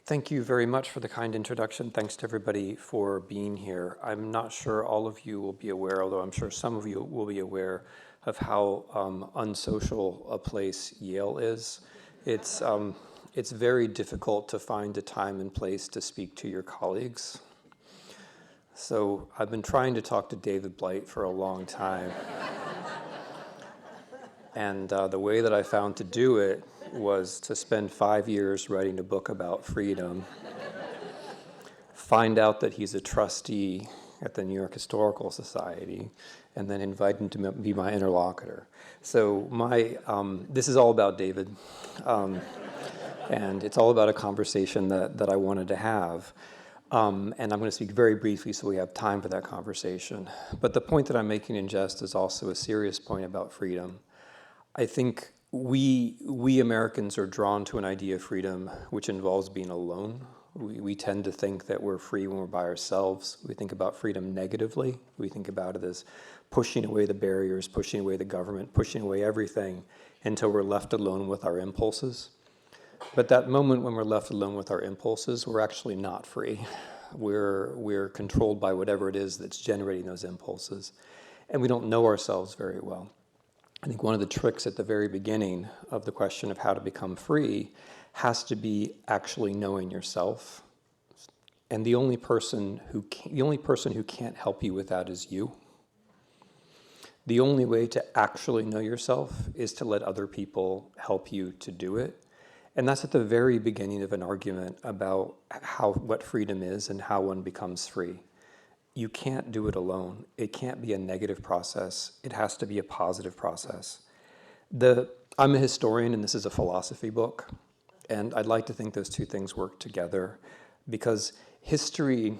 Thank you very much for the kind introduction. Thanks to everybody for being here. I'm not sure all of you will be aware, although I'm sure some of you will be aware of how unsocial a place Yale is. It's very difficult to find a time and place to speak to your colleagues. So I've been trying to talk to David Blight for a long time. And the way that I found to do it was to spend 5 years writing a book about freedom, find out that he's a trustee at the New York Historical Society, and then invite him to be my interlocutor. So this is all about David, and it's all about a conversation that I wanted to have. And I'm going to speak very briefly so we have time for that conversation. But the point that I'm making in jest is also a serious point about freedom. I think we Americans are drawn to an idea of freedom which involves being alone. We tend to think that we're free when we're by ourselves. We think about freedom negatively. We think about it as pushing away the barriers, pushing away the government, pushing away everything until we're left alone with our impulses. But that moment when we're left alone with our impulses, we're actually not free. We're controlled by whatever it is that's generating those impulses. And we don't know ourselves very well. I think one of the tricks at the very beginning of the question of how to become free has to be actually knowing yourself. And the only person who can't help you with that is you. The only way to actually know yourself is to let other people help you to do it. And that's at the very beginning of an argument about what freedom is and how one becomes free. You can't do it alone. It can't be a negative process. It has to be a positive process. I'm a historian, and this is a philosophy book. And I'd like to think those two things work together because history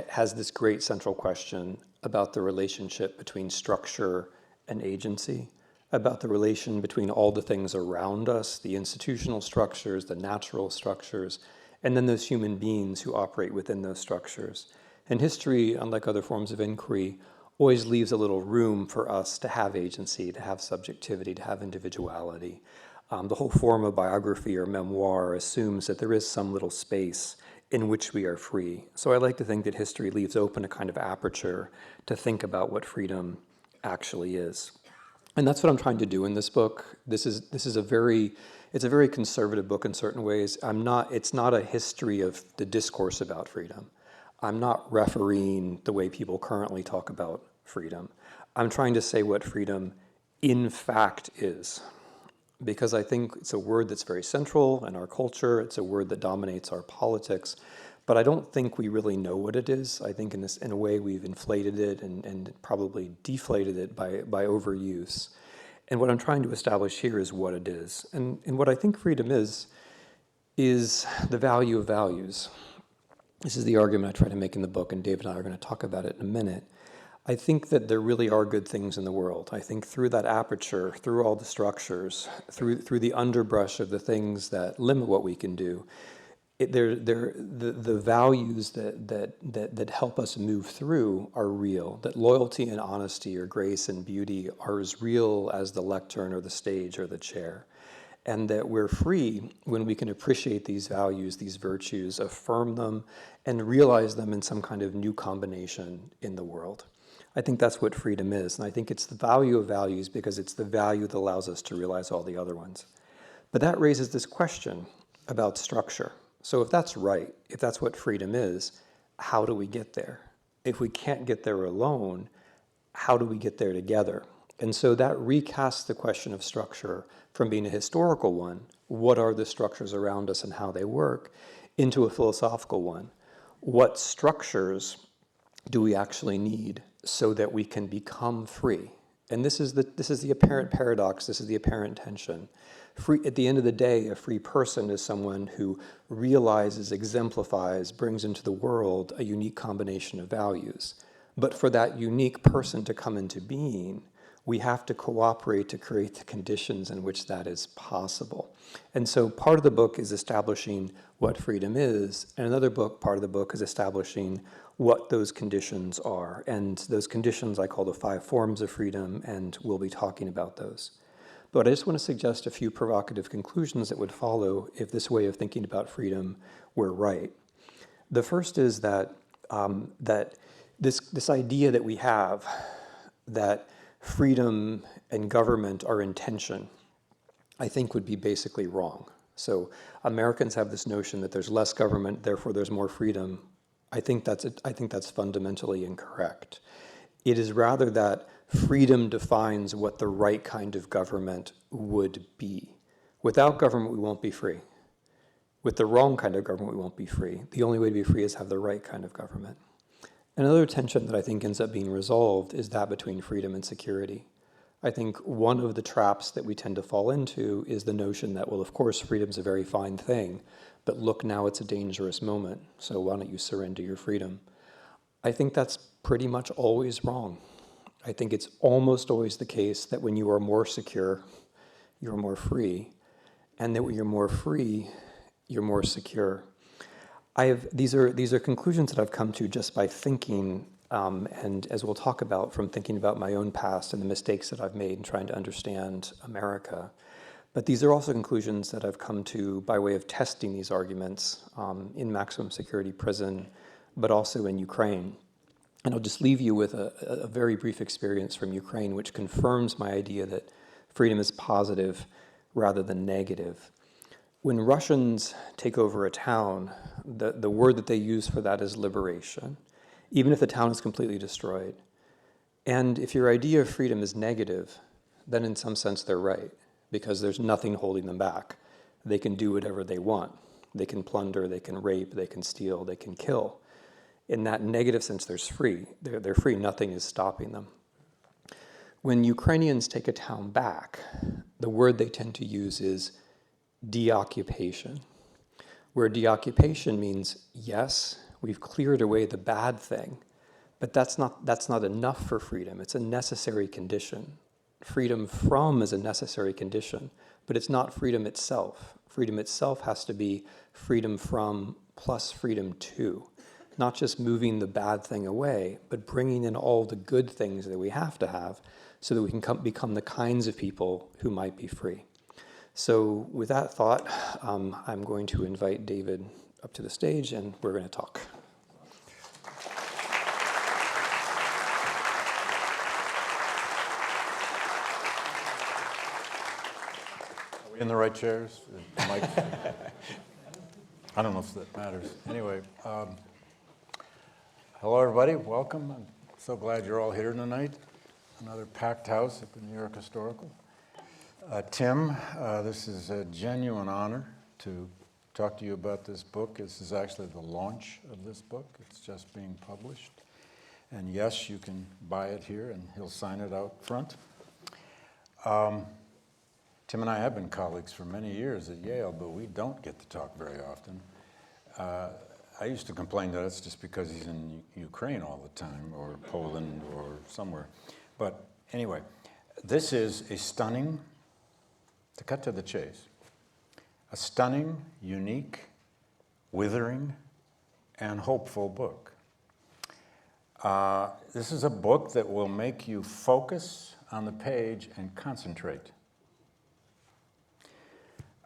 has this great central question about the relationship between structure and agency, about the relation between all the things around us, the institutional structures, the natural structures, and then those human beings who operate within those structures. And history, unlike other forms of inquiry, always leaves a little room for us to have agency, to have subjectivity, to have individuality. The whole form of biography or memoir assumes that there is some little space in which we are free. So I like to think that history leaves open a kind of aperture to think about what freedom actually is. And that's what I'm trying to do in this book. It's a very conservative book in certain ways. It's not a history of the discourse about freedom. I'm not refereeing the way people currently talk about freedom. I'm trying to say what freedom in fact is, because I think it's a word that's very central in our culture. It's a word that dominates our politics, but I don't think we really know what it is. I think in a way we've inflated it and probably deflated it by overuse. And what I'm trying to establish here is what it is. And what I think freedom is the value of values. This is the argument I try to make in the book, and David and I are going to talk about it in a minute. I think that there really are good things in the world. I think through that aperture, through all the structures, through the underbrush of the things that limit what we can do, the values that help us move through are real. That loyalty and honesty or grace and beauty are as real as the lectern or the stage or the chair. And that we're free when we can appreciate these values, these virtues, affirm them, and realize them in some kind of new combination in the world. I think that's what freedom is, and I think it's the value of values because it's the value that allows us to realize all the other ones. But that raises this question about structure. So if that's right, if that's what freedom is, how do we get there? If we can't get there alone, how do we get there together? And so that recasts the question of structure from being a historical one, what are the structures around us and how they work, into a philosophical one. What structures do we actually need so that we can become free? And this is the apparent paradox, this is the apparent tension. At the end of the day, a free person is someone who realizes, exemplifies, brings into the world a unique combination of values. But for that unique person to come into being, we have to cooperate to create the conditions in which that is possible. And so part of the book is establishing what freedom is, and another part of the book is establishing what those conditions are. And those conditions I call the 5 forms of freedom, and we'll be talking about those. But I just want to suggest a few provocative conclusions that would follow if this way of thinking about freedom were right. The first is that this idea that we have that freedom and government are in tension, I think would be basically wrong. So Americans have this notion that there's less government, therefore there's more freedom. I think that's fundamentally incorrect. It is rather that freedom defines what the right kind of government would be. Without government, we won't be free. With the wrong kind of government, we won't be free. The only way to be free is have the right kind of government. Another tension that I think ends up being resolved is that between freedom and security. I think one of the traps that we tend to fall into is the notion that, well, of course, freedom's a very fine thing, but look, now it's a dangerous moment, so why don't you surrender your freedom? I think that's pretty much always wrong. I think it's almost always the case that when you are more secure, you're more free, and that when you're more free, you're more secure. These are conclusions that I've come to just by thinking, and as we'll talk about, from thinking about my own past and the mistakes that I've made in trying to understand America. But these are also conclusions that I've come to by way of testing these arguments in maximum security prison, but also in Ukraine. And I'll just leave you with a very brief experience from Ukraine, which confirms my idea that freedom is positive rather than negative. When Russians take over a town, the word that they use for that is liberation, even if the town is completely destroyed. And if your idea of freedom is negative, then in some sense they're right, because there's nothing holding them back. They can do whatever they want. They can plunder, they can rape, they can steal, they can kill. In that negative sense, they're free. They're free, nothing is stopping them. When Ukrainians take a town back, the word they tend to use is deoccupation, where deoccupation means, yes, we've cleared away the bad thing, but that's not enough for freedom. It's a necessary condition. Freedom from is a necessary condition, but it's not freedom itself. Freedom itself has to be freedom from plus freedom to, not just moving the bad thing away, but bringing in all the good things that we have to have so that we can become the kinds of people who might be free. So with that thought, I'm going to invite David up to the stage, and we're going to talk. Are we in the right chairs? Mike? I don't know if that matters. Anyway, hello everybody, welcome. I'm so glad you're all here tonight. Another packed house at the New York Historical. Tim, this is a genuine honor to talk to you about this book. This is actually the launch of this book. It's just being published. And yes, you can buy it here, and he'll sign it out front. Tim and I have been colleagues for many years at Yale, but we don't get to talk very often. I used to complain that it's just because he's in Ukraine all the time, or Poland, or somewhere. But anyway, this is a stunning, to cut to the chase, a stunning, unique, withering, and hopeful book. This is a book that will make you focus on the page and concentrate.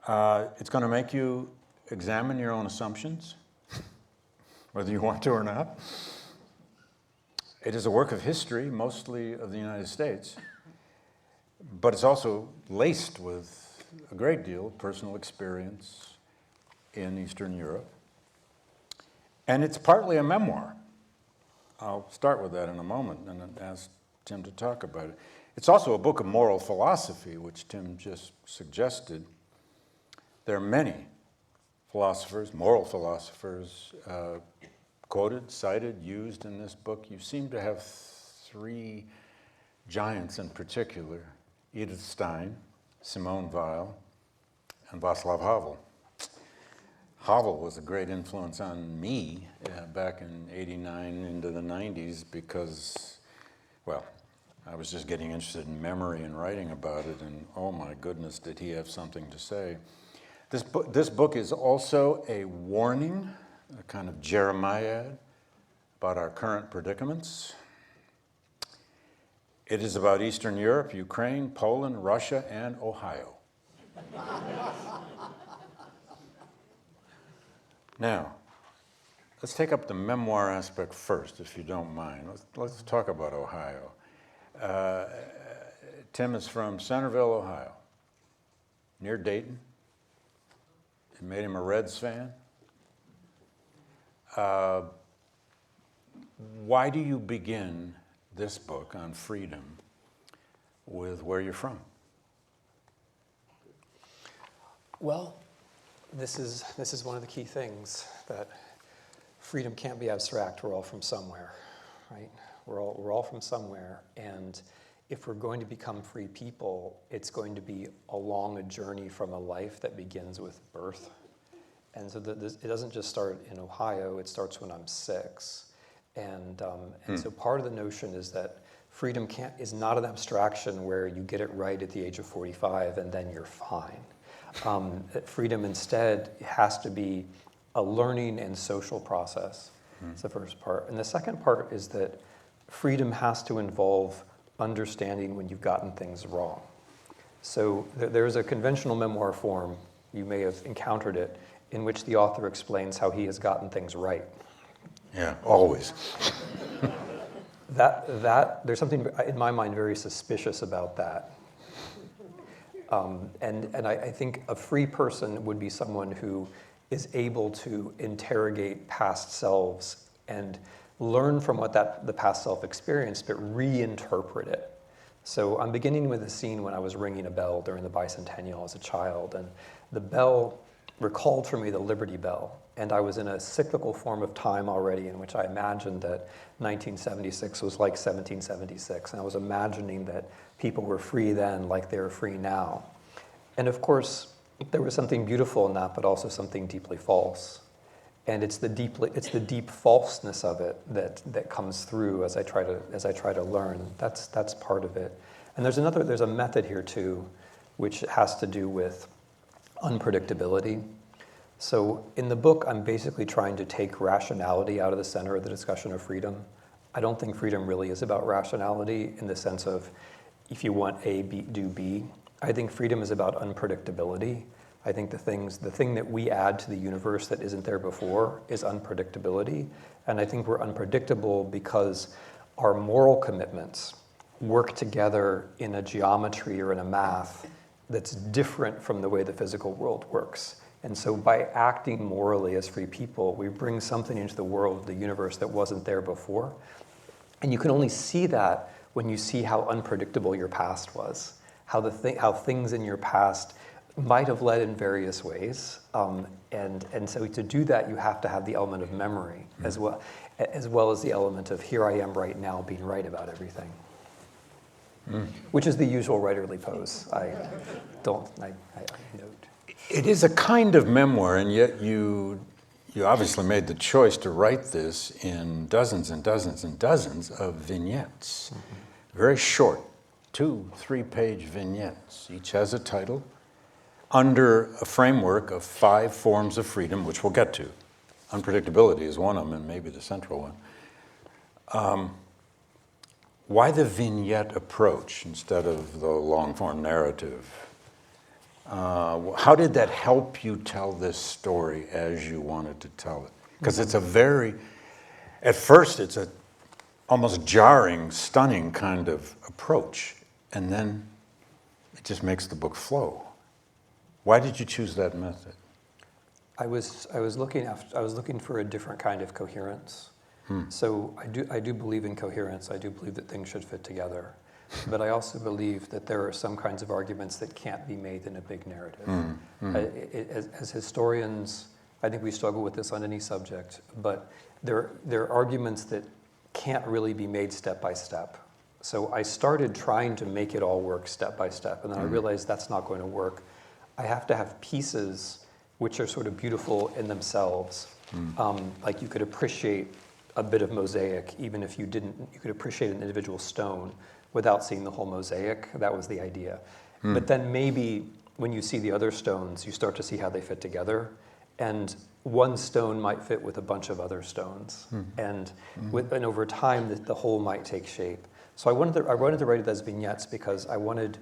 It's going to make you examine your own assumptions, whether you want to or not. It is a work of history, mostly of the United States, but it's also laced with a great deal of personal experience in Eastern Europe. And it's partly a memoir. I'll start with that in a moment and then ask Tim to talk about it. It's also a book of moral philosophy, which Tim just suggested. There are many philosophers, moral philosophers, quoted, cited, used in this book. You seem to have three giants in particular: Edith Stein, Simone Weil, and Václav Havel. Havel was a great influence on me back in '89 into the '90s because, well, I was just getting interested in memory and writing about it, and oh my goodness, did he have something to say. This book is also a warning, a kind of Jeremiad about our current predicaments. It is about Eastern Europe, Ukraine, Poland, Russia, and Ohio. Now, let's take up the memoir aspect first, if you don't mind. Let's talk about Ohio. Tim is from Centerville, Ohio, near Dayton. It made him a Reds fan. Why do you begin this book on freedom with where you're from? Well, this is one of the key things, that freedom can't be abstract. We're all from somewhere, right? We're all from somewhere, and if we're going to become free people, it's going to be along a journey from a life that begins with birth. And so it doesn't just start in Ohio, it starts when I'm 6. And so part of the notion is that freedom is not an abstraction where you get it right at the age of 45 and then you're fine. Freedom instead has to be a learning and social process. That's the first part. And the second part is that freedom has to involve understanding when you've gotten things wrong. So there's a conventional memoir form, you may have encountered it, in which the author explains how he has gotten things right. Yeah, always. There's something in my mind very suspicious about that. And I think a free person would be someone who is able to interrogate past selves and learn from what the past self experienced, but reinterpret it. So I'm beginning with a scene when I was ringing a bell during the bicentennial as a child, and the bell recalled for me the Liberty Bell, and I was in a cyclical form of time already in which I imagined that 1976 was like 1776, and I was imagining that people were free then like they're free now. And of course, there was something beautiful in that, but also something deeply false. And it's the deep falseness of it that comes through as I try to learn. That's part of it. And there's a method here too, which has to do with unpredictability. So in the book, I'm basically trying to take rationality out of the center of the discussion of freedom. I don't think freedom really is about rationality in the sense of if you want A, B, do B. I think freedom is about unpredictability. I think the thing that we add to the universe that isn't there before is unpredictability. And I think we're unpredictable because our moral commitments work together in a geometry or in a math that's different from the way the physical world works. And so by acting morally as free people, we bring something into the world, the universe, that wasn't there before. And you can only see that when you see how unpredictable your past was, how things in your past might have led in various ways. And so to do that, you have to have the element of memory as well as the element of here I am right now being right about everything. Which is the usual writerly pose. I note. It is a kind of memoir, and yet you obviously made the choice to write this in dozens and dozens and dozens of vignettes. Very short, 2-3-page vignettes. Each has a title under a framework of 5 forms of freedom, which we'll get to. Unpredictability is one of them, and maybe the central one. Why the vignette approach instead of the long-form narrative? How did that help you tell this story as you wanted to tell it? Because it's at first it's a almost jarring, stunning kind of approach, and then it just makes the book flow. Why did you choose that method? I was looking for a different kind of coherence. So I do believe in coherence. I do believe that things should fit together. But I also believe that there are some kinds of arguments that can't be made in a big narrative. As historians, I think we struggle with this on any subject, but there are arguments that can't really be made step by step. So I started trying to make it all work step by step, and then I realized that's not going to work. I have to have pieces which are sort of beautiful in themselves. Like you could appreciate a bit of mosaic, even if you could appreciate an individual stone without seeing the whole mosaic. That was the idea. But then maybe when you see the other stones, you start to see how they fit together. And one stone might fit with a bunch of other stones. And over time, the whole might take shape. So I wanted to write it as vignettes because I wanted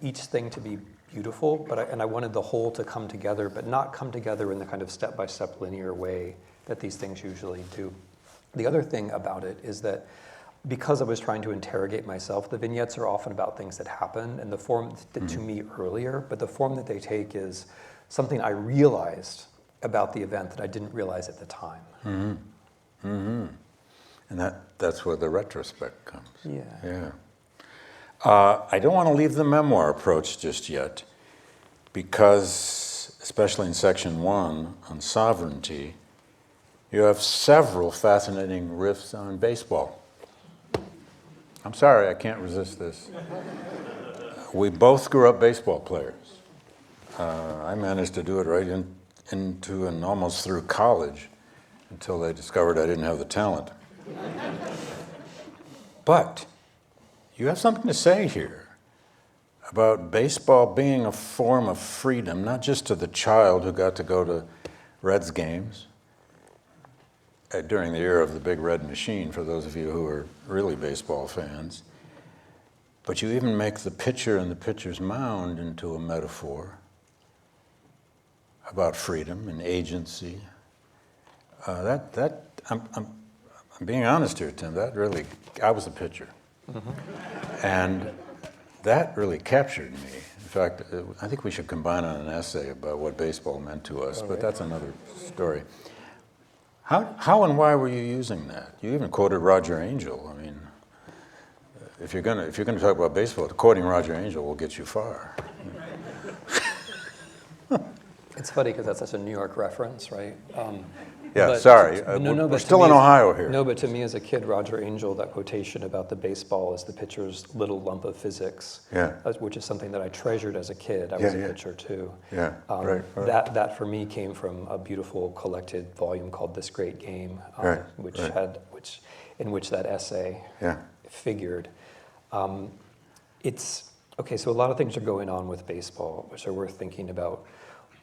each thing to be beautiful, and I wanted the whole to come together, but not come together in the kind of step-by-step linear way that these things usually do. The other thing about it is that because I was trying to interrogate myself, the vignettes are often about things that happen in the form that to me earlier, but the form that they take is something I realized about the event that I didn't realize at the time. And that's where the retrospect comes. Yeah. I don't want to leave the memoir approach just yet, because, especially in section 1 on sovereignty, you have several fascinating riffs on baseball. I'm sorry, I can't resist this. We both grew up baseball players. I managed to do it right into and almost through college until they discovered I didn't have the talent. But you have something to say here about baseball being a form of freedom, not just to the child who got to go to Reds games during the era of the Big Red Machine, for those of you who are really baseball fans, but you even make the pitcher and the pitcher's mound into a metaphor about freedom and agency. I'm being honest here, Tim. That really, I was a pitcher, and that really captured me. In fact, I think we should combine on an essay about what baseball meant to us, but that's another story. How and why were you using that? You even quoted Roger Angell. I mean, if you're gonna talk about baseball, quoting Roger Angell will get you far. It's funny because that's such a New York reference, right? We're still in Ohio here. No, but to me as a kid, Roger Angell, that quotation about the baseball is the pitcher's little lump of physics, which is something that I treasured as a kid. I was a pitcher too. Right. That for me came from a beautiful collected volume called This Great Game, in which that essay figured. Okay, so a lot of things are going on with baseball, which are worth thinking about.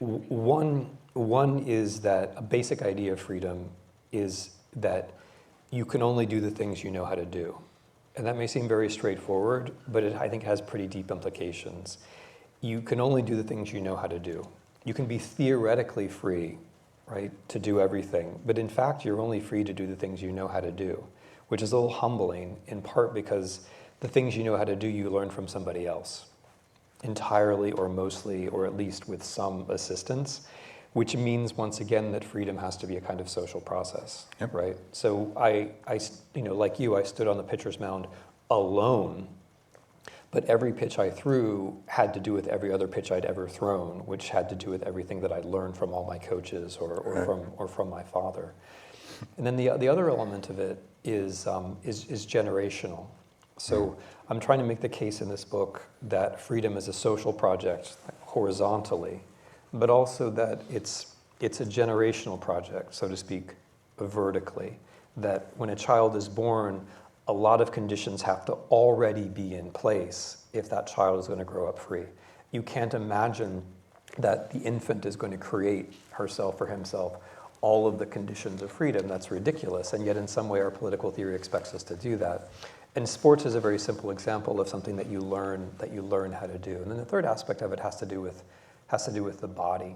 One is that a basic idea of freedom is that you can only do the things you know how to do. And that may seem very straightforward, but I think has pretty deep implications. You can only do the things you know how to do. You can be theoretically free, right, to do everything, but in fact, you're only free to do the things you know how to do, which is a little humbling, in part because the things you know how to do, you learn from somebody else, entirely or mostly, or at least with some assistance, which means, once again, that freedom has to be a kind of social process, right? So I, like you, I stood on the pitcher's mound alone, but every pitch I threw had to do with every other pitch I'd ever thrown, which had to do with everything that I'd learned from all my coaches or from my father. And then the other element of it is generational. So I'm trying to make the case in this book that freedom is a social project horizontally, but also that it's a generational project, so to speak, vertically. That when a child is born, a lot of conditions have to already be in place if that child is going to grow up free. You can't imagine that the infant is going to create herself or himself all of the conditions of freedom. That's ridiculous, and yet in some way our political theory expects us to do that. And sports is a very simple example of something that you learn how to do. And then the third aspect of it has to do with the body.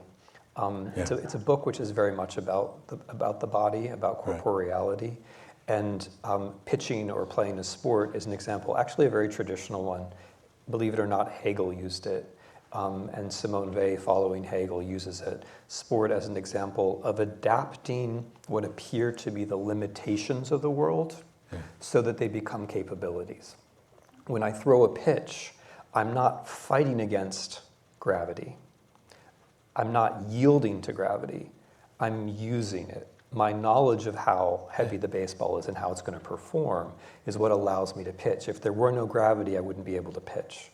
It's a book which is very much about the body, about corporeality, and pitching or playing a sport is an example, actually a very traditional one. Believe it or not, Hegel used it, and Simone Weil, following Hegel, uses it. Sport as an example of adapting what appear to be the limitations of the world so that they become capabilities. When I throw a pitch, I'm not fighting against gravity. I'm not yielding to gravity. I'm using it. My knowledge of how heavy the baseball is and how it's going to perform is what allows me to pitch. If there were no gravity, I wouldn't be able to pitch.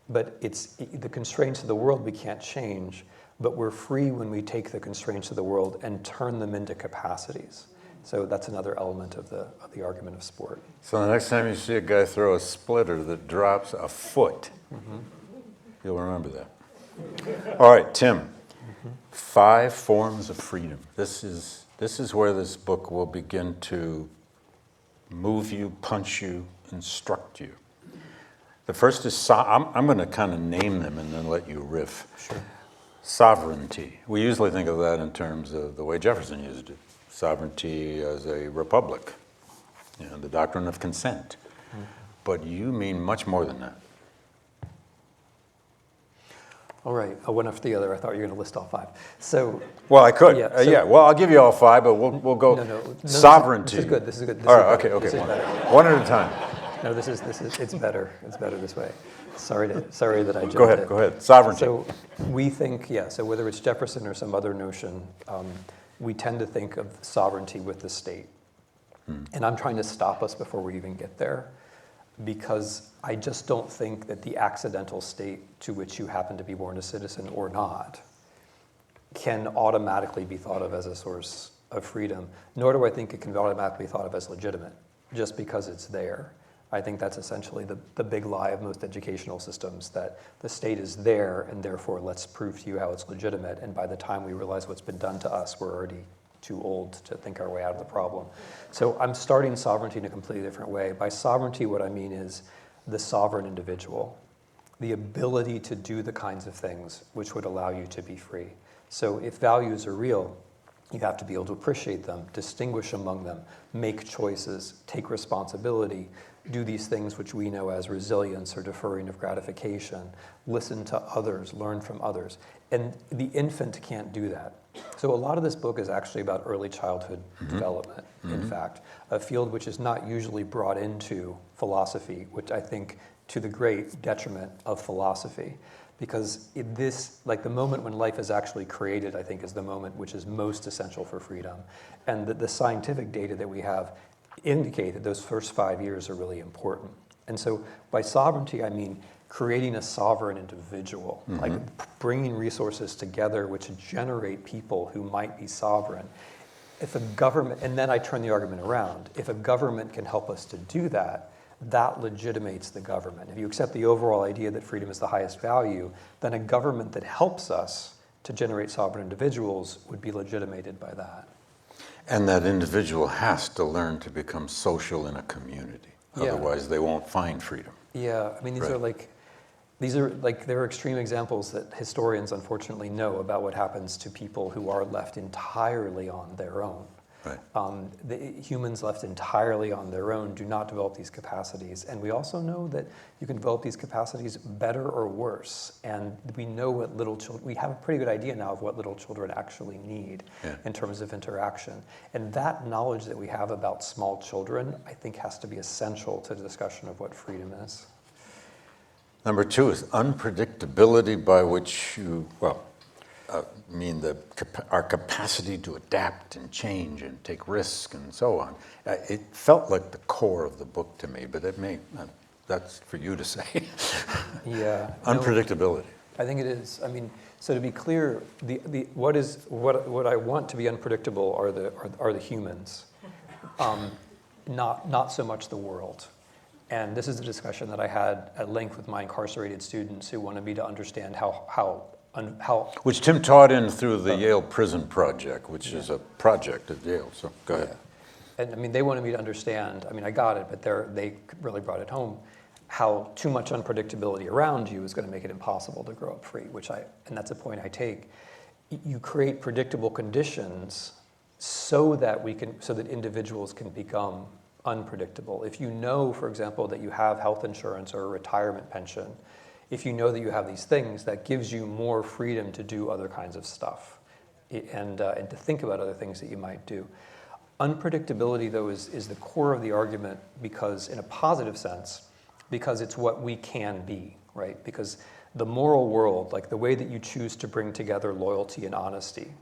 But it's the constraints of the world we can't change, but we're free when we take the constraints of the world and turn them into capacities. So that's another element of the argument of sport. So the next time you see a guy throw a splitter that drops a foot, you'll remember that. All right, Tim. 5 forms of freedom. This is where this book will begin to move you, punch you, instruct you. The first is, I'm going to kind of name them and then let you riff. Sure. Sovereignty. We usually think of that in terms of the way Jefferson used it. Sovereignty as a republic, the doctrine of consent. Mm-hmm. But you mean much more than that. All right, I went after the other. I thought you were going to list all 5. So, well, I could. Yeah. Well, I'll give you all 5, but we'll go. No, sovereignty. This is good. This is good. All right. Okay. One at a time. No, this is. It's better. It's better this way. Sorry that I jumped Go ahead. Sovereignty. So we think, so whether it's Jefferson or some other notion, we tend to think of sovereignty with the state. And I'm trying to stop us before we even get there, because I just don't think that the accidental state to which you happen to be born a citizen or not can automatically be thought of as a source of freedom, nor do I think it can automatically be thought of as legitimate, just because it's there. I think that's essentially the big lie of most educational systems, that the state is there and therefore let's prove to you how it's legitimate, and by the time we realize what's been done to us, we're already too old to think our way out of the problem. So I'm starting sovereignty in a completely different way. By sovereignty, what I mean is the sovereign individual, the ability to do the kinds of things which would allow you to be free. So if values are real, you have to be able to appreciate them, distinguish among them, make choices, take responsibility, do these things which we know as resilience or deferring of gratification, listen to others, learn from others. And the infant can't do that. So a lot of this book is actually about early childhood development, in fact, a field which is not usually brought into philosophy, which I think to the great detriment of philosophy. Because the moment when life is actually created, I think, is the moment which is most essential for freedom. And the scientific data that we have indicate that those first 5 years are really important. And so by sovereignty, I mean creating a sovereign individual, like bringing resources together which generate people who might be sovereign. If a government, and then I turn the argument around, if a government can help us to do that, that legitimates the government. If you accept the overall idea that freedom is the highest value, then a government that helps us to generate sovereign individuals would be legitimated by that. And that individual has to learn to become social in a community. Otherwise, they won't find freedom. Yeah, I mean, there are extreme examples that historians unfortunately know about what happens to people who are left entirely on their own. Right. The humans left entirely on their own do not develop these capacities. And we also know that you can develop these capacities better or worse. And we know what little children, we have a pretty good idea now of what little children actually need in terms of interaction. And that knowledge that we have about small children, I think, has to be essential to the discussion of what freedom is. Number 2 is unpredictability, by which you, our capacity to adapt and change and take risks and so on. It felt like the core of the book to me, but that's for you to say. Yeah. Unpredictability. I think it is. I mean, so to be clear, what I want to be unpredictable are the humans, not so much the world. And this is a discussion that I had at length with my incarcerated students who wanted me to understand how which Tim taught in through the Yale Prison Project, which is a project at Yale, so go ahead. And I mean, they wanted me to understand, I mean, I got it, but they really brought it home, how too much unpredictability around you is going to make it impossible to grow up free, and that's a point I take. You create predictable conditions so that individuals can become unpredictable. If you know, for example, that you have health insurance or a retirement pension, if you know that you have these things, that gives you more freedom to do other kinds of stuff and to think about other things that you might do. Unpredictability, though, is the core of the argument because, in a positive sense, because it's what we can be, right? Because the moral world, like the way that you choose to bring together loyalty and honesty,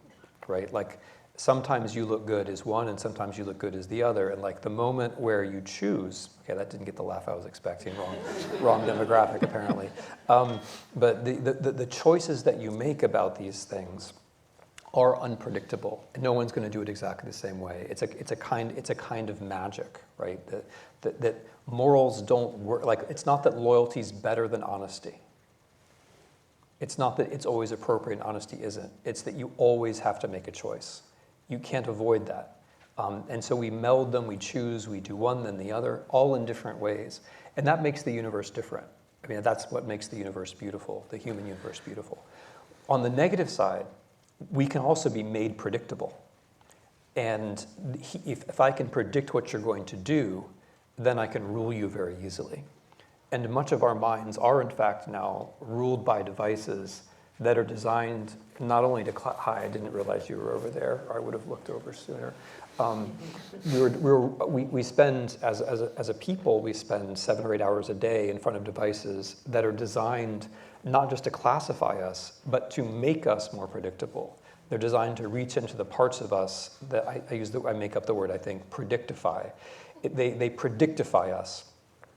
right? Like sometimes you look good as one and sometimes you look good as the other. And like the moment where you choose, okay, that didn't get the laugh I was expecting, wrong demographic apparently. But the choices that you make about these things are unpredictable. No one's going to do it exactly the same way. It's a kind of magic, right? That morals don't work. Like it's not that loyalty's better than honesty. It's not that it's always appropriate and honesty isn't. It's that you always have to make a choice. You can't avoid that. And so we meld them, we choose, we do one then the other, all in different ways. And that makes the universe different. I mean, that's what makes the universe beautiful, the human universe beautiful. On the negative side, we can also be made predictable. And if I can predict what you're going to do, then I can rule you very easily. And much of our minds are, in fact, now ruled by devices that are designed not only to hi, I didn't realize you were over there, or I would have looked over sooner. We spend, as a people, we spend 7 or 8 hours a day in front of devices that are designed not just to classify us, but to make us more predictable. They're designed to reach into the parts of us that I make up the word, I think, predictify. They predictify us.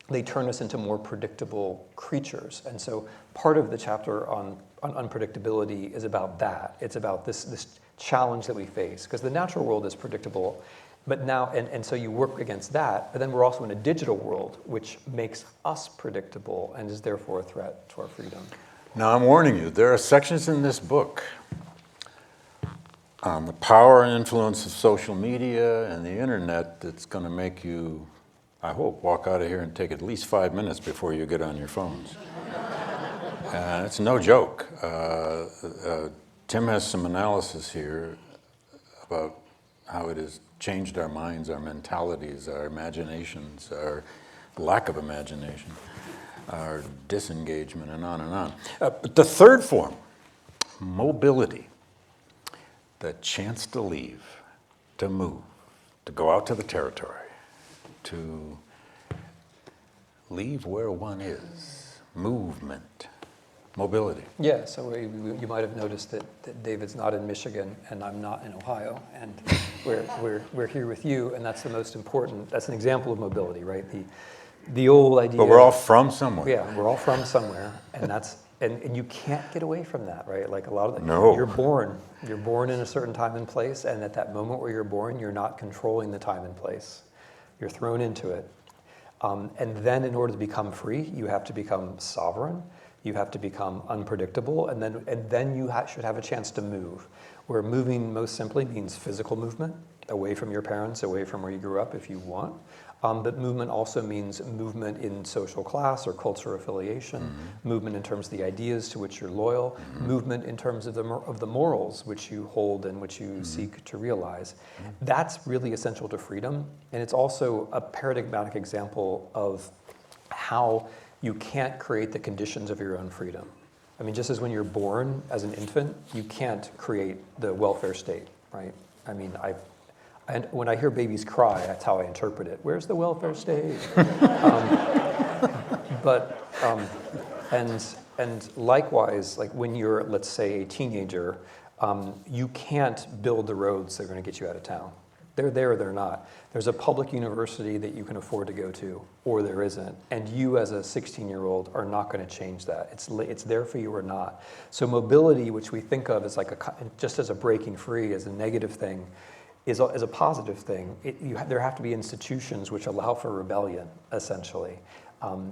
They turn us into more predictable creatures. And so part of the chapter on unpredictability is about that. It's about this challenge that we face, because the natural world is predictable, but now, and so you work against that, but then we're also in a digital world, which makes us predictable and is therefore a threat to our freedom. Now, I'm warning you, there are sections in this book on the power and influence of social media and the internet that's going to make you, I hope, walk out of here and take at least 5 minutes before you get on your phones. It's no joke. Tim has some analysis here about how it has changed our minds, our mentalities, our imaginations, our lack of imagination, our disengagement, and on and on. But the third form, mobility, the chance to leave, to move, to go out to the territory, to leave where one is, movement, mobility. Yeah, so you might have noticed that David's not in Michigan and I'm not in Ohio, and we're here with you, and that's the most important. That's an example of mobility, right? The old idea. But we're all from somewhere. Yeah, we're all from somewhere, and that's and you can't get away from that, right? Like a lot of No. You're born in a certain time and place, and at that moment where you're born, you're not controlling the time and place. You're thrown into it, and then in order to become free, you have to become sovereign. You have to become unpredictable, and then you should have a chance to move. Where moving most simply means physical movement, away from your parents, away from where you grew up if you want. But movement also means movement in social class or cultural affiliation, movement in terms of the ideas to which you're loyal, movement in terms of the morals which you hold and which you seek to realize. That's really essential to freedom, and it's also a paradigmatic example of how you can't create the conditions of your own freedom. I mean, just as when you're born as an infant, you can't create the welfare state, right? I mean, when I hear babies cry, that's how I interpret it. Where's the welfare state? And likewise, like when you're, let's say, a teenager, you can't build the roads that are going to get you out of town. They're there or they're not. There's a public university that you can afford to go to, or there isn't. And you as a 16-year-old are not going to change that. It's there for you or not. So mobility, which we think of as just as a breaking free, as a negative thing, is a positive thing. There have to be institutions which allow for rebellion, essentially,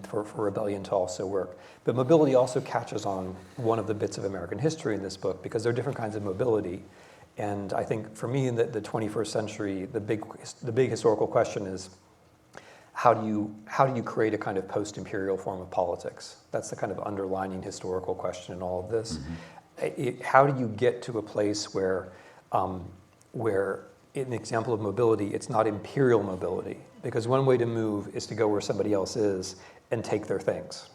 for rebellion to also work. But mobility also catches on one of the bits of American history in this book, because there are different kinds of mobility. And I think for me in the 21st century, the big historical question is, how do you create a kind of post-imperial form of politics? That's the kind of underlining historical question in all of this. How do you get to a place where in an example of mobility, it's not imperial mobility? Because one way to move is to go where somebody else is and take their things.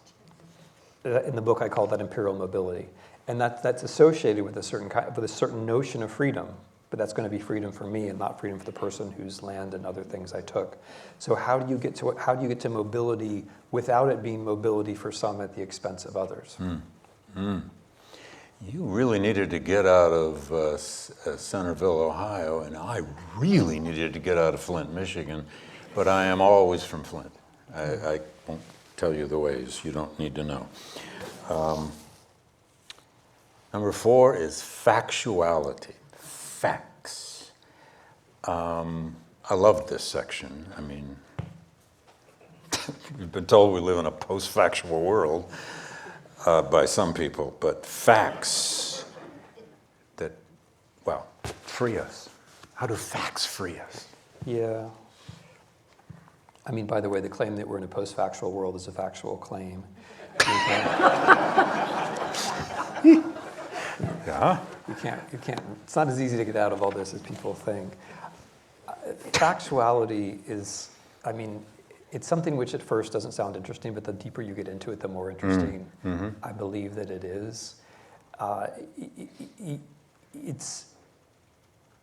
In the book, I call that imperial mobility. And that's associated with a certain notion of freedom, but that's going to be freedom for me and not freedom for the person whose land and other things I took. So how do you get to mobility without it being mobility for some at the expense of others? You really needed to get out of Centerville, Ohio, and I really needed to get out of Flint, Michigan, but I am always from Flint. I won't tell you the ways. You don't need to know. Number 4 is factuality, facts. I love this section. I mean, we've been told we live in a post-factual world by some people, but facts that, free us. How do facts free us? Yeah. I mean, by the way, the claim that we're in a post-factual world is a factual claim. Yeah. You can't, it's not as easy to get out of all this as people think. Factuality is, I mean, it's something which at first doesn't sound interesting, but the deeper you get into it, the more interesting I believe that it is. It's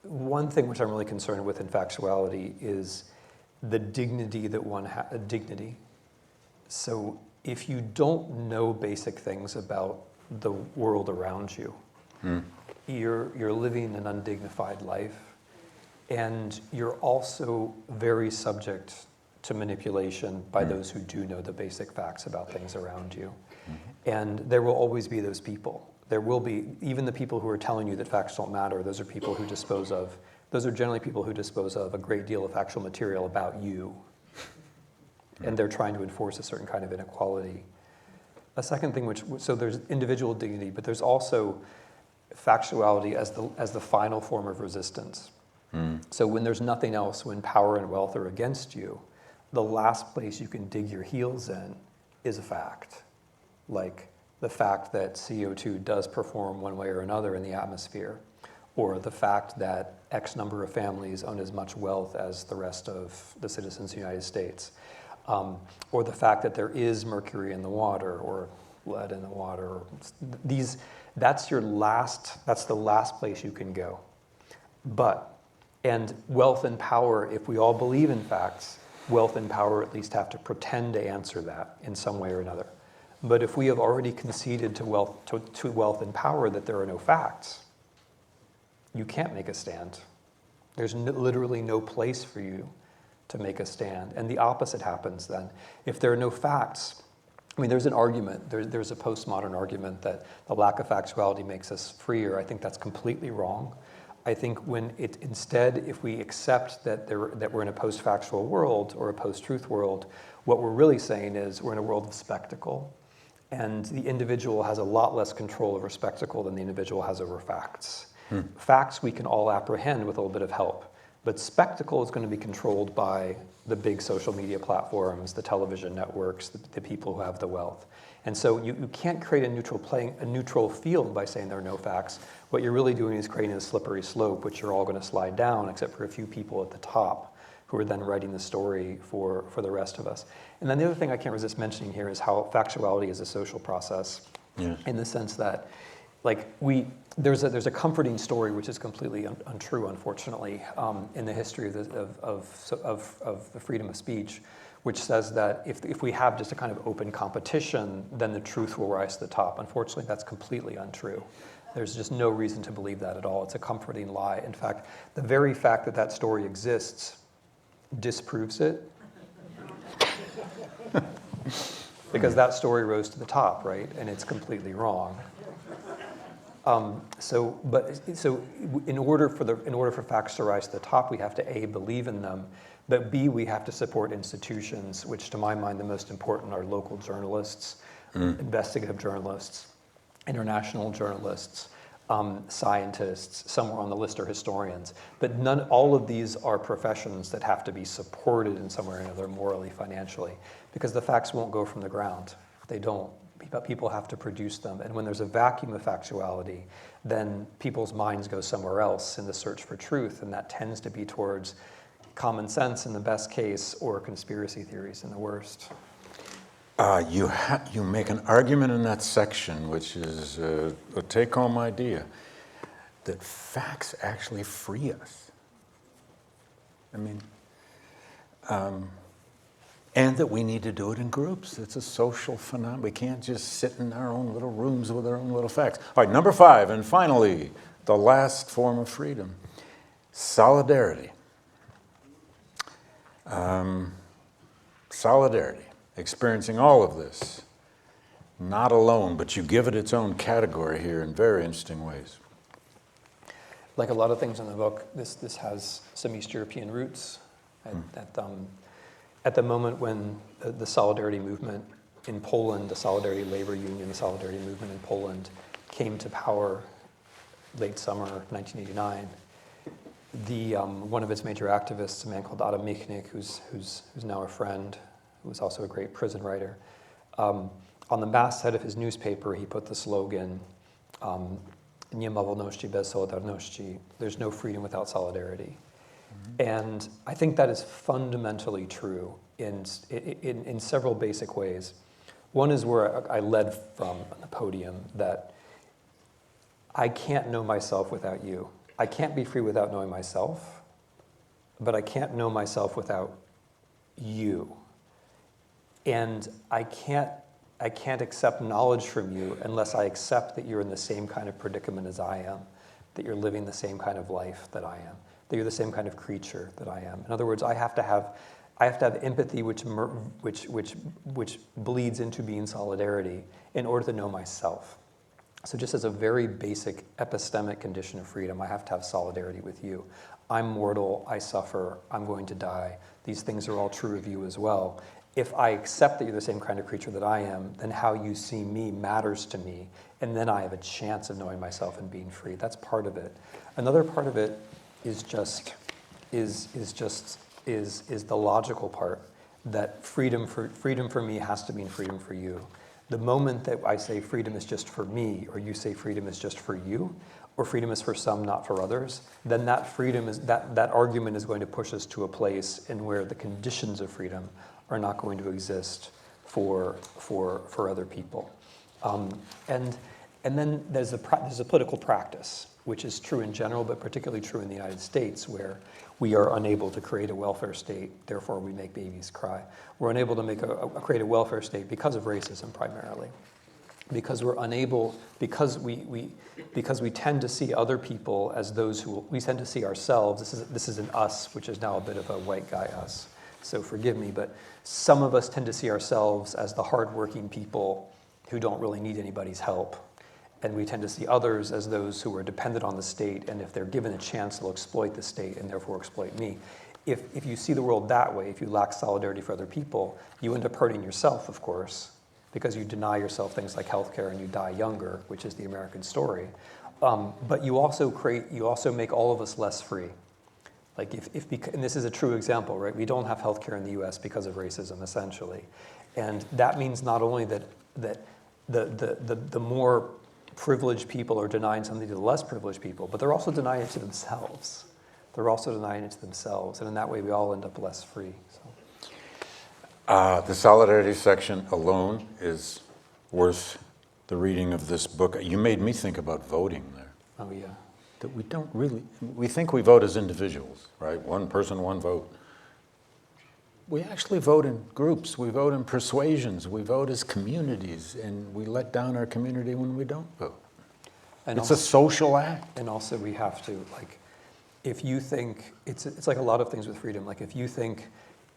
one thing which I'm really concerned with in factuality is the dignity that one has, dignity. So if you don't know basic things about the world around you, you're living an undignified life, and you're also very subject to manipulation by those who do know the basic facts about things around you. And there will always be those people. There will be, even the people who are telling you that facts don't matter, those are people who dispose of, those are generally people who dispose of a great deal of factual material about you. And they're trying to enforce a certain kind of inequality. A second thing so there's individual dignity, but there's also factuality as the final form of resistance. So when there's nothing else, when power and wealth are against you, the last place you can dig your heels in is a fact. Like the fact that CO2 does perform one way or another in the atmosphere, or the fact that X number of families own as much wealth as the rest of the citizens of the United States, or the fact that there is mercury in the water, or lead in the water. That's the last place you can go. And wealth and power, if we all believe in facts, wealth and power at least have to pretend to answer that in some way or another. But if we have already conceded to wealth and power that there are no facts, you can't make a stand. There's literally no place for you to make a stand. And the opposite happens then. If there are no facts, I mean, there's an argument, there's a postmodern argument that the lack of factuality makes us freer. I think that's completely wrong. I think instead, if we accept that we're in a post-factual world or a post-truth world, what we're really saying is we're in a world of spectacle. And the individual has a lot less control over spectacle than the individual has over facts. Facts we can all apprehend with a little bit of help, but spectacle is going to be controlled by the big social media platforms, the television networks, the people who have the wealth. And so you can't create a neutral field by saying there are no facts. What you're really doing is creating a slippery slope, which you're all going to slide down, except for a few people at the top who are then writing the story for the rest of us. And then the other thing I can't resist mentioning here is how factuality is a social process, in the sense that, like, there's a comforting story which is completely untrue, unfortunately, in the history of the freedom of speech, which says that if we have just a kind of open competition, then the truth will rise to the top. Unfortunately, that's completely untrue. There's just no reason to believe that at all. It's a comforting lie. In fact, the very fact that that story exists disproves it. Because that story rose to the top, right? And it's completely wrong. So in order for facts to rise to the top, we have to A, believe in them, but B, we have to support institutions, which to my mind, the most important are local journalists, investigative journalists, international journalists, scientists, somewhere on the list are historians. But all of these are professions that have to be supported in some way or another, morally, financially, because the facts won't go from the ground. They don't. People have to produce them. And when there's a vacuum of factuality, then people's minds go somewhere else in the search for truth, and that tends to be towards common sense in the best case, or conspiracy theories in the worst. You make an argument in that section, which is a take-home idea, that facts actually free us. I mean, and that we need to do it in groups. It's a social phenomenon. We can't just sit in our own little rooms with our own little facts. All right, number 5, and finally, the last form of freedom, solidarity. Solidarity, experiencing all of this, not alone, but you give it its own category here in very interesting ways. Like a lot of things in the book, this has some East European roots. At the moment when the Solidarity movement in Poland, the Solidarity Labor Union, the Solidarity movement in Poland came to power late summer 1989, One of its major activists, a man called Adam Michnik, who's now a friend, who was also a great prison writer, on the masthead of his newspaper, he put the slogan, "Nie ma wolności bez solidarności." There's no freedom without solidarity. And I think that is fundamentally true in several basic ways. One is where I led from on the podium, that I can't know myself without you. I can't be free without knowing myself, but I can't know myself without you. And I can't accept knowledge from you unless I accept that you're in the same kind of predicament as I am, that you're living the same kind of life that I am, that you're the same kind of creature that I am. In other words, I have to have empathy, which bleeds into being solidarity, in order to know myself. So just as a very basic epistemic condition of freedom, I have to have solidarity with you. I'm mortal, I suffer, I'm going to die. These things are all true of you as well. If I accept that you're the same kind of creature that I am, then how you see me matters to me, and then I have a chance of knowing myself and being free. That's part of it. Another part of it is the logical part, that freedom for me has to mean freedom for you. The moment that I say freedom is just for me, or you say freedom is just for you, or freedom is for some, not for others, then that argument is going to push us to a place in where the conditions of freedom are not going to exist for other people. And then there's a political practice, which is true in general, but particularly true in the United States, where we are unable to create a welfare state, therefore we make babies cry. We're unable to create a welfare state because of racism primarily. Because we're unable, because we tend to see other people as those who, we tend to see ourselves, this is an us, which is now a bit of a white guy us, so forgive me, but some of us tend to see ourselves as the hardworking people who don't really need anybody's help. And we tend to see others as those who are dependent on the state, and if they're given a chance, they'll exploit the state and therefore exploit me. If you see the world that way, if you lack solidarity for other people, you end up hurting yourself, of course, because you deny yourself things like healthcare and you die younger, which is the American story. But you also make all of us less free. Like and this is a true example, right? We don't have healthcare in the US because of racism, essentially. And that means not only that the more privileged people are denying something to the less privileged people, but they're also denying it to themselves. And in that way we all end up less free. So. The solidarity section alone is worth the reading of this book. You made me think about voting there. Oh yeah. That we think we vote as individuals, right? One person, one vote. We actually vote in groups, we vote in persuasions, we vote as communities, and we let down our community when we don't vote. And it's a social act. And also we have to, like, if you think, it's like a lot of things with freedom, like if you think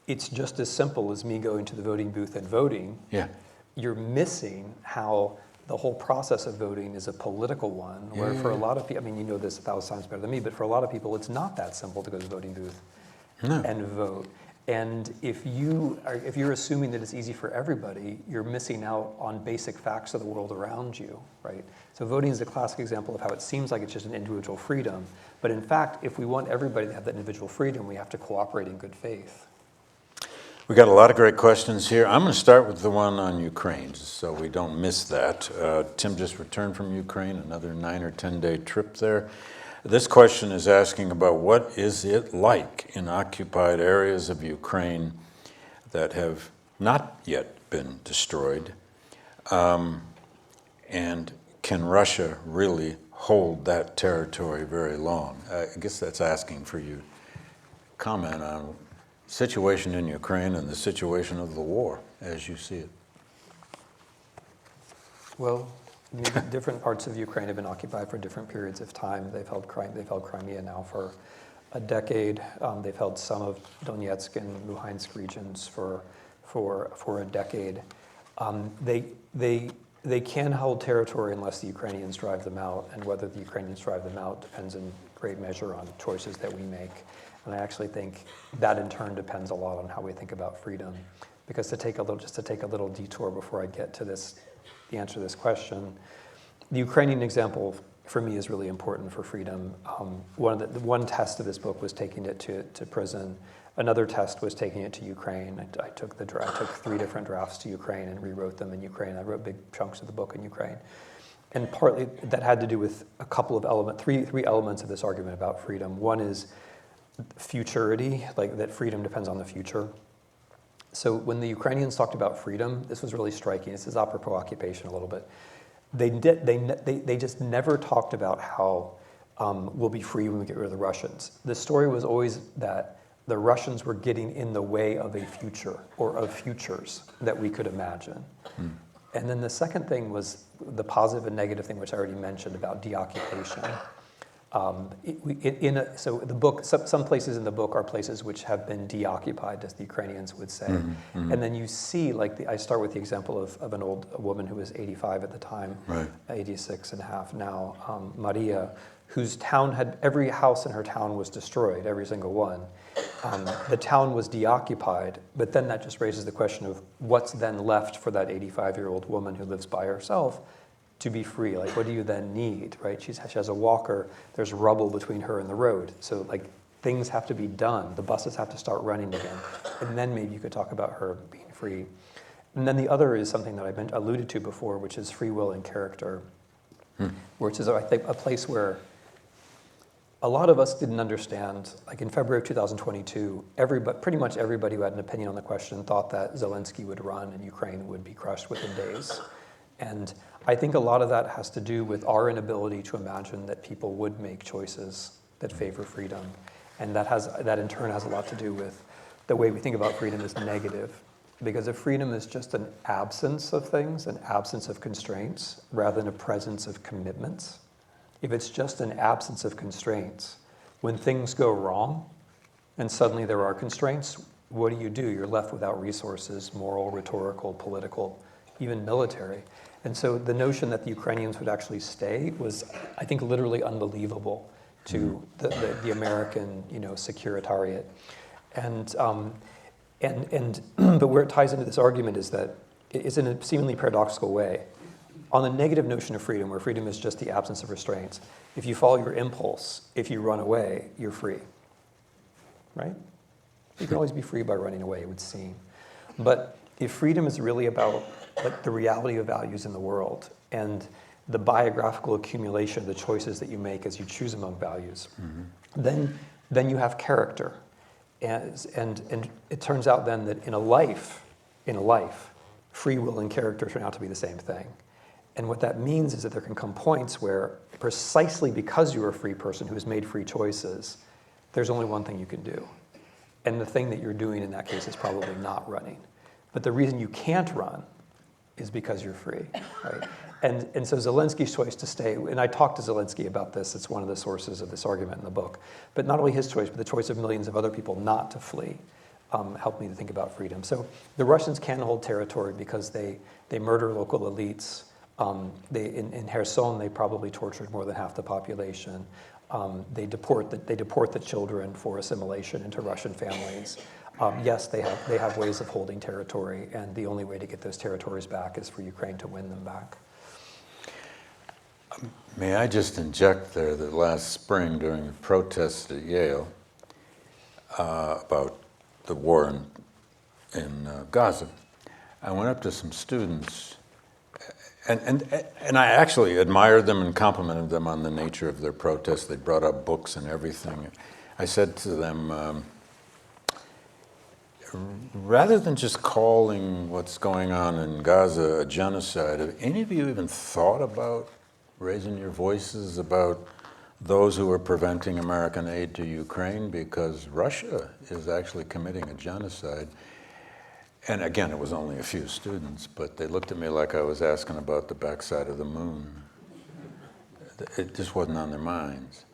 it's just as simple as me going to the voting booth and voting, yeah, you're missing how the whole process of voting is a political one, where for a lot of people, I mean, you know this 1,000 times better than me, but for a lot of people, it's not that simple to go to the voting booth and vote. And if you're assuming that it's easy for everybody, you're missing out on basic facts of the world around you, right? So voting is a classic example of how it seems like it's just an individual freedom. But in fact, if we want everybody to have that individual freedom, we have to cooperate in good faith. We got a lot of great questions here. I'm going to start with the one on Ukraine, so we don't miss that. Tim just returned from Ukraine, another 9 or 10 day trip there. This question is asking about what is it like in occupied areas of Ukraine that have not yet been destroyed, and can Russia really hold that territory very long? I guess that's asking for you to comment on the situation in Ukraine and the situation of the war as you see it. Well, different parts of Ukraine have been occupied for different periods of time. They've held Crimea now for a decade. They've held some of Donetsk and Luhansk regions for a decade. They can hold territory unless the Ukrainians drive them out, and whether the Ukrainians drive them out depends in great measure on choices that we make. And I actually think that in turn depends a lot on how we think about freedom. Because to take a little detour before I get to the answer to this question, the Ukrainian example for me is really important for freedom. One test of this book was taking it to prison. Another test was taking it to Ukraine. I took 3 different drafts to Ukraine and rewrote them in Ukraine. I wrote big chunks of the book in Ukraine. And partly that had to do with a couple of three elements of this argument about freedom. One is futurity, like that freedom depends on the future. So when the Ukrainians talked about freedom, this was really striking. This is apropos occupation a little bit. They just never talked about how we'll be free when we get rid of the Russians. The story was always that the Russians were getting in the way of a future or of futures that we could imagine. And then the second thing was the positive and negative thing, which I already mentioned about deoccupation. So the book, some places in the book are places which have been deoccupied, as the Ukrainians would say. And then you see, like, I start with the example of a woman who was 85 at the time, Right. 86 and a half now, Maria, whose town every house in her town was destroyed, every single one. The town was deoccupied, but then that just raises the question of what's then left for that 85-year-old woman who lives by herself to be free. Like, what do you then need, right? She has a walker, there's rubble between her and the road. So, like, things have to be done. The buses have to start running again. And then maybe you could talk about her being free. And then the other is something that I alluded to before, which is free will and character, which is, I think, a place where a lot of us didn't understand. Like in February of 2022, pretty much everybody who had an opinion on the question thought that Zelensky would run and Ukraine would be crushed within days. And I think a lot of that has to do with our inability to imagine that people would make choices that favor freedom. And that in turn has a lot to do with the way we think about freedom as negative. Because if freedom is just an absence of things, an absence of constraints, rather than a presence of commitments, if it's just an absence of constraints, when things go wrong and suddenly there are constraints, what do? You're left without resources, moral, rhetorical, political, even military. And so the notion that the Ukrainians would actually stay was, I think, literally unbelievable to the American, securitariat. But where it ties into this argument is that it's in a seemingly paradoxical way. On the negative notion of freedom, where freedom is just the absence of restraints, if you follow your impulse, if you run away, you're free, right? You can always be free by running away, it would seem. But if freedom is really about like the reality of values in the world and the biographical accumulation of the choices that you make as you choose among values, then you have character. And it turns out then that in a life, free will and character turn out to be the same thing. And what that means is that there can come points where precisely because you're a free person who has made free choices, there's only one thing you can do. And the thing that you're doing in that case is probably not running. But the reason you can't run is because you're free, right? And so Zelensky's choice to stay, and I talked to Zelensky about this, it's one of the sources of this argument in the book, but not only his choice, but the choice of millions of other people not to flee helped me to think about freedom. So the Russians can hold territory because they murder local elites. In Kherson, they probably tortured more than half the population. They deport the children for assimilation into Russian families. Yes, they have ways of holding territory, and the only way to get those territories back is for Ukraine to win them back. May I just inject there that last spring during the protests at Yale about the war in Gaza, I went up to some students, and I actually admired them and complimented them on the nature of their protests. They brought up books and everything. I said to them, rather than just calling what's going on in Gaza a genocide, have any of you even thought about raising your voices about those who are preventing American aid to Ukraine? Because Russia is actually committing a genocide. And again, it was only a few students, but they looked at me like I was asking about the backside of the moon. It just wasn't on their minds.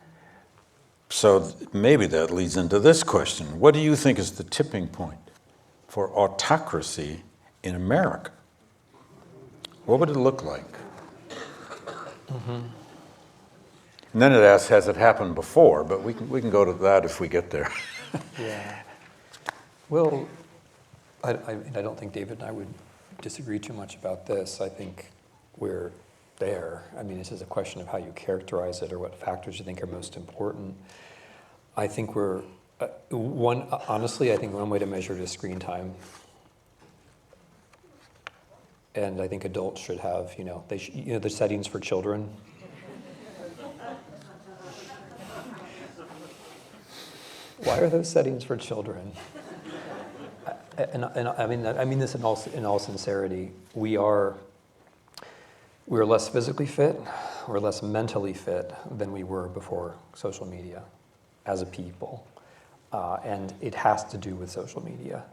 So maybe that leads into this question. What do you think is the tipping point for autocracy in America? What would it look like? And then it asks, has it happened before? But we can go to that if we get there. Yeah. Well, I don't think David and I would disagree too much about this. I think there. I mean, it's just a question of how you characterize it or what factors you think are most important. I think honestly, I think one way to measure it is screen time. And I think adults should have, the settings for children. Why are those settings for children? And I mean this in all sincerity. We're less physically fit, we're less mentally fit than we were before social media as a people. And it has to do with social media.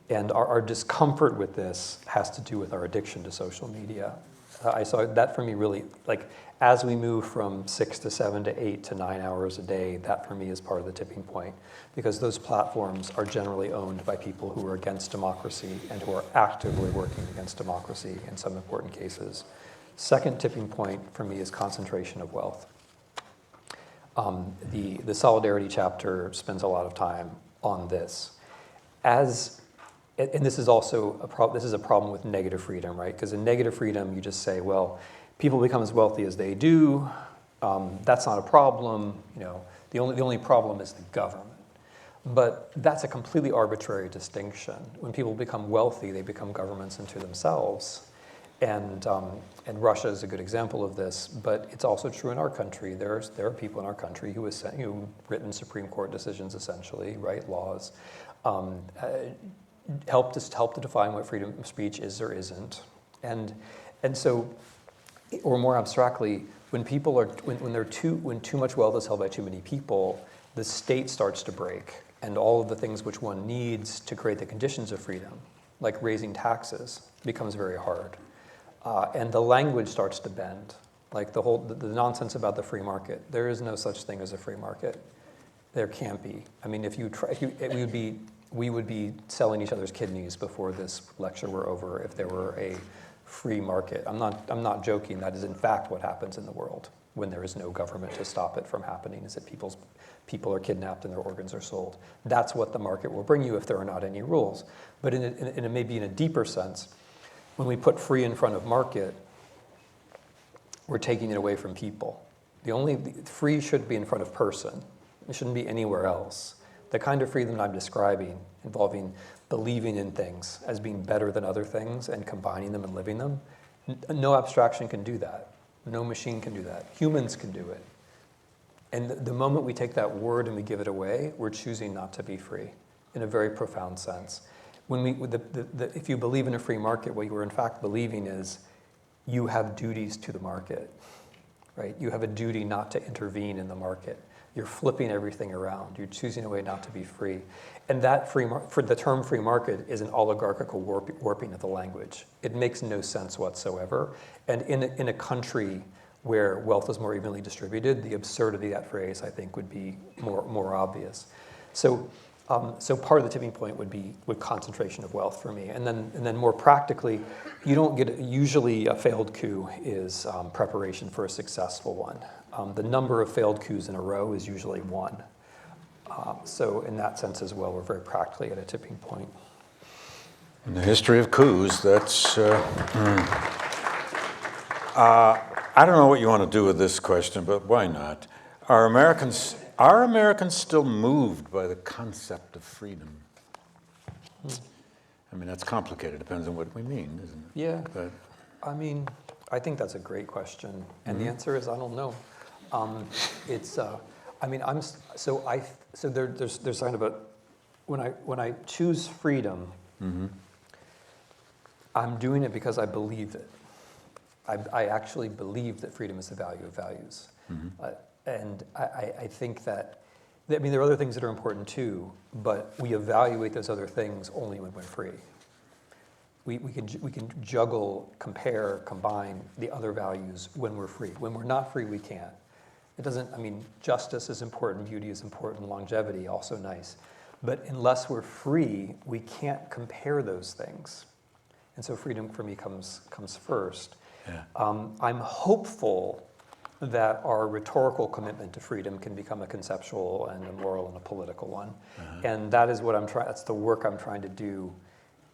And our discomfort with this has to do with our addiction to social media. I saw that for me really, like, as we move from 6 to 7 to 8 to 9 hours a day, that for me is part of the tipping point, because those platforms are generally owned by people who are against democracy and who are actively working against democracy in some important cases. Second tipping point for me is concentration of wealth. The Solidarity chapter spends a lot of time on this. And this is also a problem with negative freedom, right? Because in negative freedom, you just say, well, people become as wealthy as they do. That's not a problem. The only problem is the government. But that's a completely arbitrary distinction. When people become wealthy, they become governments unto themselves. And Russia is a good example of this, but it's also true in our country. There are people in our country who have written Supreme Court decisions, essentially, right, laws, help to define what freedom of speech is or isn't. And so, or more abstractly, when too much wealth is held by too many people, the state starts to break, and all of the things which one needs to create the conditions of freedom, like raising taxes, becomes very hard. And the language starts to bend, like the nonsense about the free market. There is no such thing as a free market. There can't be. I mean, we would be selling each other's kidneys before this lecture were over if there were a free market. I'm not joking. That is in fact what happens in the world when there is no government to stop it from happening, is that people are kidnapped and their organs are sold. That's what the market will bring you if there are not any rules. But maybe in a deeper sense, when we put free in front of market, we're taking it away from people. Free should be in front of person. It shouldn't be anywhere else. The kind of freedom I'm describing, involving believing in things as being better than other things and combining them and living them, no abstraction can do that. No machine can do that. Humans can do it. And the moment we take that word and we give it away, we're choosing not to be free in a very profound sense. If you believe in a free market, what you are in fact believing is you have duties to the market, right? You have a duty not to intervene in the market. You're flipping everything around. You're choosing a way not to be free. And that for the term free market is an oligarchical warping of the language. It makes no sense whatsoever. And in a country where wealth is more evenly distributed, the absurdity of that phrase, I think, would be more obvious. So part of the tipping point would concentration of wealth for me. And then more practically, you don't get, usually a failed coup is preparation for a successful one. The number of failed coups in a row is usually 1. So in that sense as well, we're very practically at a tipping point. In the history of coups, that's... I don't know what you want to do with this question, but why not? Are Americans still moved by the concept of freedom? I mean, that's complicated. Depends on what we mean, isn't it? Yeah. But, I mean, I think that's a great question. And the answer is, I don't know. There's kind of a, when I choose freedom, I'm doing it because I believe it. I actually believe that freedom is the value of values. And I think that, I mean, there are other things that are important too, but we evaluate those other things only when we're free. We can juggle, compare, combine the other values when we're free. When we're not free, we can't. It doesn't, I mean, justice is important, beauty is important, longevity also nice. But unless we're free, we can't compare those things. And so freedom for me comes first. Yeah. I'm hopeful that our rhetorical commitment to freedom can become a conceptual and a moral and a political one. And that is what that's the work I'm trying to do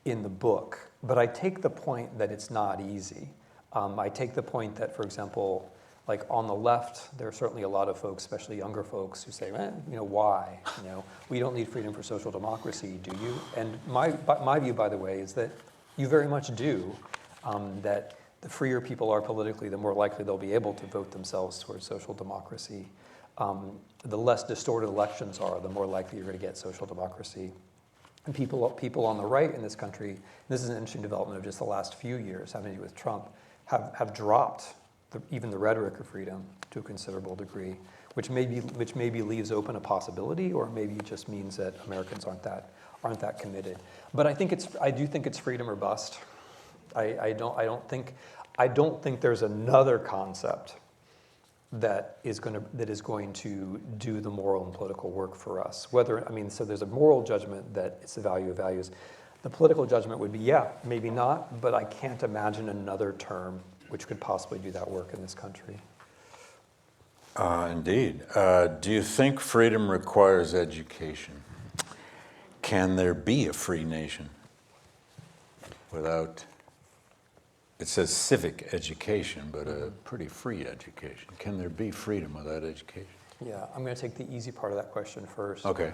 in the book. But I take the point that it's not easy. I take the point that, for example, like on the left, there are certainly a lot of folks, especially younger folks, who say, why? We don't need freedom for social democracy, do you? And my view, by the way, is that you very much do, that the freer people are politically, the more likely they'll be able to vote themselves towards social democracy. The less distorted elections are, the more likely you're going to get social democracy. And people on the right in this country, and this is an interesting development of just the last few years having to do with Trump, have dropped even the rhetoric of freedom to a considerable degree, which maybe leaves open a possibility, or maybe it just means that Americans aren't that committed. But I do think it's freedom or bust. I don't think there's another concept that is going to do the moral and political work for us. So there's a moral judgment that it's the value of values. The political judgment would be, yeah, maybe not, but I can't imagine another term which could possibly do that work in this country. Indeed. Do you think freedom requires education? Can there be a free nation without, it says civic education, but a pretty free education? Can there be freedom without education? Yeah, I'm going to take the easy part of that question first. Okay.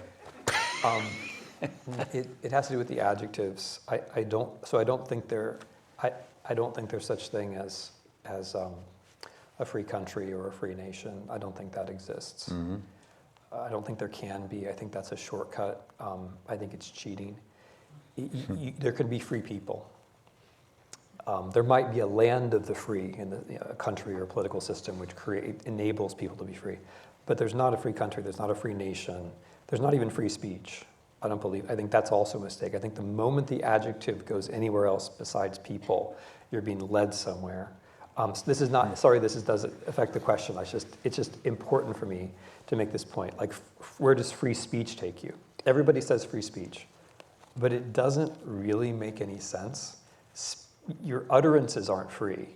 It has to do with the adjectives. I don't think there's such thing as a free country or a free nation. I don't think that exists. Mm-hmm. I don't think there can be. I think that's a shortcut. I think it's cheating. There can be free people. There might be a land of the free in a country or political system which enables people to be free. But there's not a free country, there's not a free nation, there's not even free speech. I think that's also a mistake. I think the moment the adjective goes anywhere else besides people, you're being led somewhere. This doesn't affect the question. It's just important for me to make this point. Like, where does free speech take you? Everybody says free speech, but it doesn't really make any sense. Your utterances aren't free.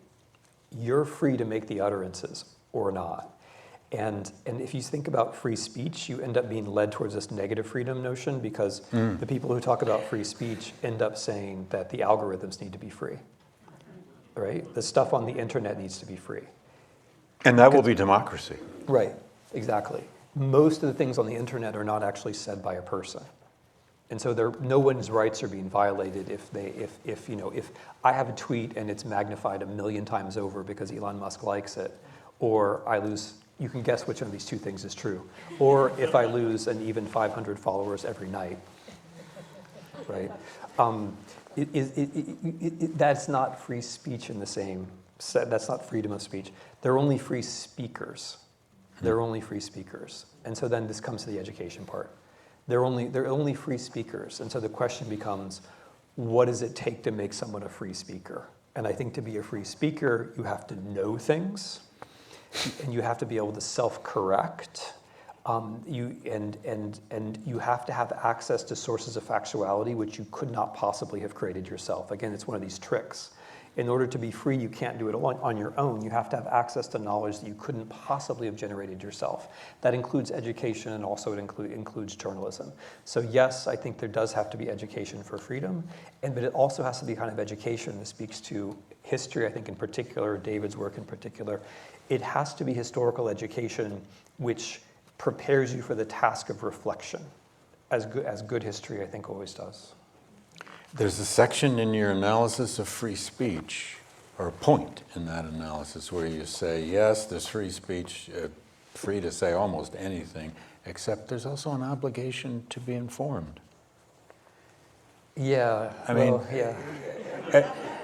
You're free to make the utterances or not. And if you think about free speech, you end up being led towards this negative freedom notion, because the people who talk about free speech end up saying that the algorithms need to be free, right? The stuff on the internet needs to be free. And that will be democracy. Right, exactly. Most of the things on the internet are not actually said by a person. And so no one's rights are being violated if I have a tweet and it's magnified 1 million times over because Elon Musk likes it, or I lose. You can guess which one of these two things is true. Or if I lose an even 500 followers every night, right? That's not free speech in the same set. That's not freedom of speech. They're only free speakers. They're only free speakers. And so then this comes to the education part. They're only free speakers. And so the question becomes, what does it take to make someone a free speaker? And I think to be a free speaker, you have to know things. And you have to be able to self-correct. You have to have access to sources of factuality which you could not possibly have created yourself. Again, it's one of these tricks. In order to be free, you can't do it on your own. You have to have access to knowledge that you couldn't possibly have generated yourself. That includes education, and also it includes journalism. So yes, I think there does have to be education for freedom, but it also has to be kind of education that speaks to history, I think in particular, David's work in particular. It has to be historical education which prepares you for the task of reflection, as good history, I think, always does. There's a section in your analysis of free speech, or a point in that analysis, where you say, yes, there's free speech, free to say almost anything, except there's also an obligation to be informed. Yeah.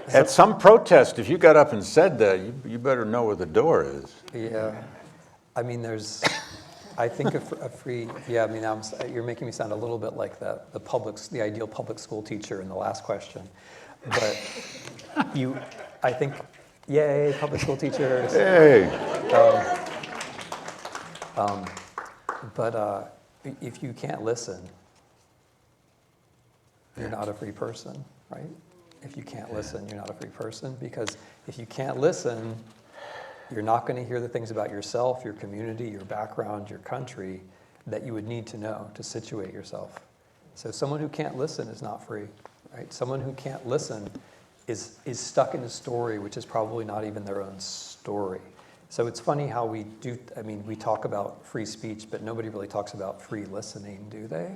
At some protest, if you got up and said that, you better know where the door is. Yeah. I mean, I think a free, yeah, I mean, you're making me sound a little bit like the ideal public school teacher in the last question. But I think, yay, public school teachers. Hey. But if you can't listen, you're not a free person, right? If you can't listen, you're not a free person, because if you can't listen, you're not going to hear the things about yourself, your community, your background, your country that you would need to know to situate yourself. So someone who can't listen is not free, right? Someone who can't listen is stuck in a story which is probably not even their own story. So it's funny how we do, I mean, we talk about free speech, but nobody really talks about free listening, do they?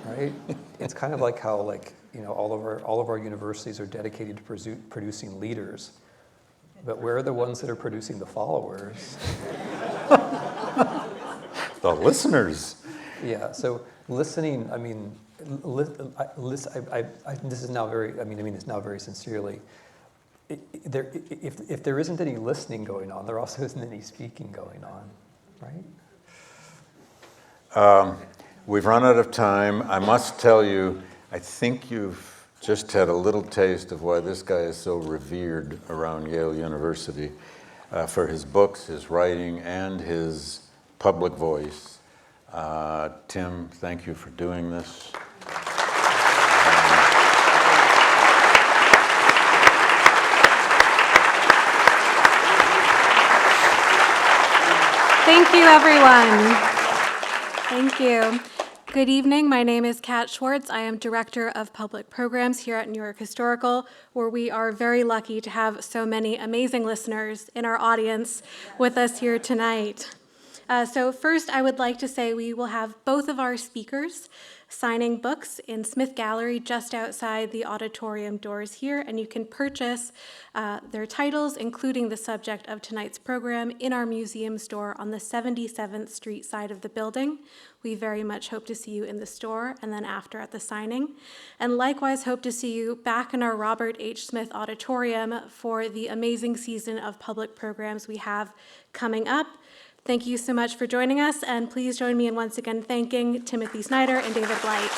Right? It's kind of like how, like, you know, all of our universities are dedicated to producing leaders, but where are the ones that are producing the followers? The listeners. Yeah, so listening, I mean, this is now very, I mean it's now very sincerely, if there isn't any listening going on, there also isn't any speaking going on, right? We've run out of time. I must tell you, I think you've just had a little taste of why this guy is so revered around Yale University for his books, his writing, and his public voice. Tim, thank you for doing this. Thank you, everyone. Thank you. Good evening. My name is Kat Schwartz. I am Director of Public Programs here at New York Historical, where we are very lucky to have so many amazing listeners in our audience with us here tonight. So first, I would like to say we will have both of our speakers signing books in Smith Gallery just outside the auditorium doors here, and you can purchase their titles, including the subject of tonight's program, in our museum store on the 77th Street side of the building. We very much hope to see you in the store and then after at the signing. And likewise hope to see you back in our Robert H. Smith Auditorium for the amazing season of public programs we have coming up. Thank you so much for joining us, and please join me in once again thanking Timothy Snyder and David Blight.